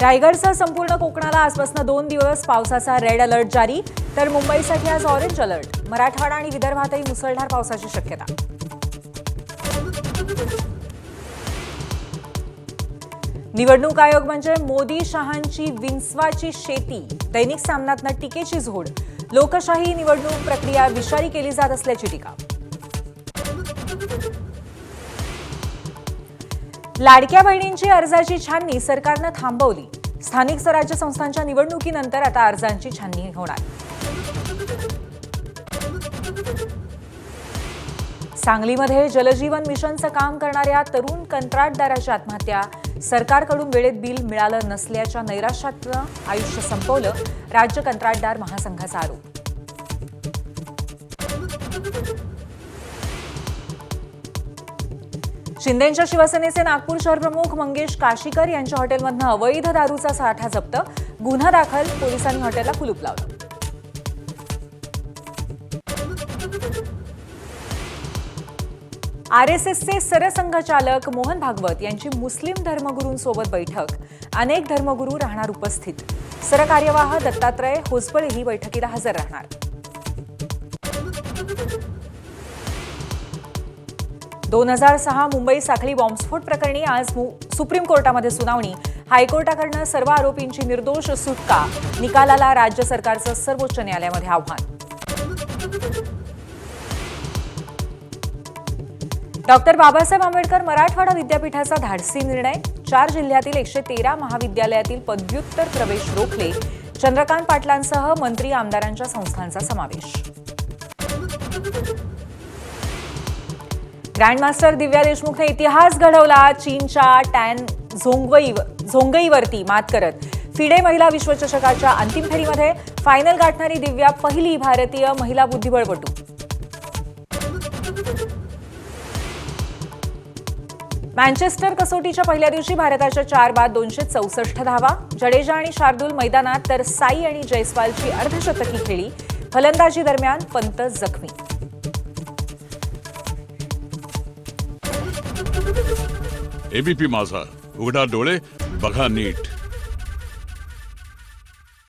रायगडसह संपूर्ण कोकणाला आजपासून 2 दिवस पावसाचा रेड अलर्ट जारी, तर मुंबईसाठी आज ऑरेंज अलर्ट. मराठवाडा आणि विदर्भातही मुसळधार पावसाची शक्यता. निवडणूक आयोग म्हणजे मोदी शहांची विंचवाची शेती. दैनिक सामनातनं टीकेची झोड. लोकशाही निवडणूक प्रक्रिया विषारी केली जात असल्याची टीका. लाडक्या बहिणींची अर्जाची छाननी सरकारनं थांबवली. स्थानिक स्वराज्य संस्थांच्या निवडणुकीनंतर आता अर्जांची छाननी होणार. सांगलीमध्ये जलजीवन मिशनचं काम करणाऱ्या तरुण कंत्राटदाराची आत्महत्या. सरकारकडून वेळेत बिल मिळालं नसल्याच्या नैराश्यातनं आयुष्य संपवलं. राज्य कंत्राटदार महासंघाचा आरोप. शिंदेंच्या शिवसेनेचे नागपूर शहर प्रमुख मंगेश काशीकर यांच्या हॉटेलमधनं अवैध दारूचा साठा जप्त. गुन्हा दाखल. पोलिसांनी हॉटेलला कुलूप लावलं. आरएसएसचे सरसंघचालक मोहन भागवत यांची मुस्लिम धर्मगुरूंसोबत बैठक. अनेक धर्मगुरू राहणार उपस्थित. सरकार्यवाह दत्तात्रय होसबळेही बैठकीला हजर राहणार. दोन 2006 मुंबई साखळी बॉम्बस्फोट प्रकरणी आज सुप्रीम कोर्टामध्ये सुनावणी. हायकोर्टाकडनं सर्व आरोपींची निर्दोष सुटका. निकालाला राज्य सरकारचं सर्वोच्च न्यायालयामध्ये आव्हान. डॉक्टर बाबासाहेब आंबेडकर मराठवाडा विद्यापीठाचा धाडसी निर्णय. 4 जिल्ह्यातील 113 महाविद्यालयातील पदव्युत्तर प्रवेश रोखले. चंद्रकांत पाटलांसह मंत्री आमदारांच्या संस्थांचा समावेश. ग्रँडमास्टर दिव्या देशमुखने इतिहास घडवला. चीनच्या टॅन झोंगईवरती मात करत फिडे महिला विश्वचषकाच्या अंतिम फेरीमध्ये फायनल गाठणारी दिव्या पहिली भारतीय महिला बुद्धिबळपटू. मँचेस्टर कसोटीच्या पहिल्या दिवशी भारताच्या 4 बाद 264 धावा. जडेजा आणि शार्दूल मैदानात, तर साई आणि जयस्वालची अर्धशतकी खेळी. फलंदाजी दरम्यान पंत जखमी. एबीपी माझा, उघडा डोळे बघा नीट.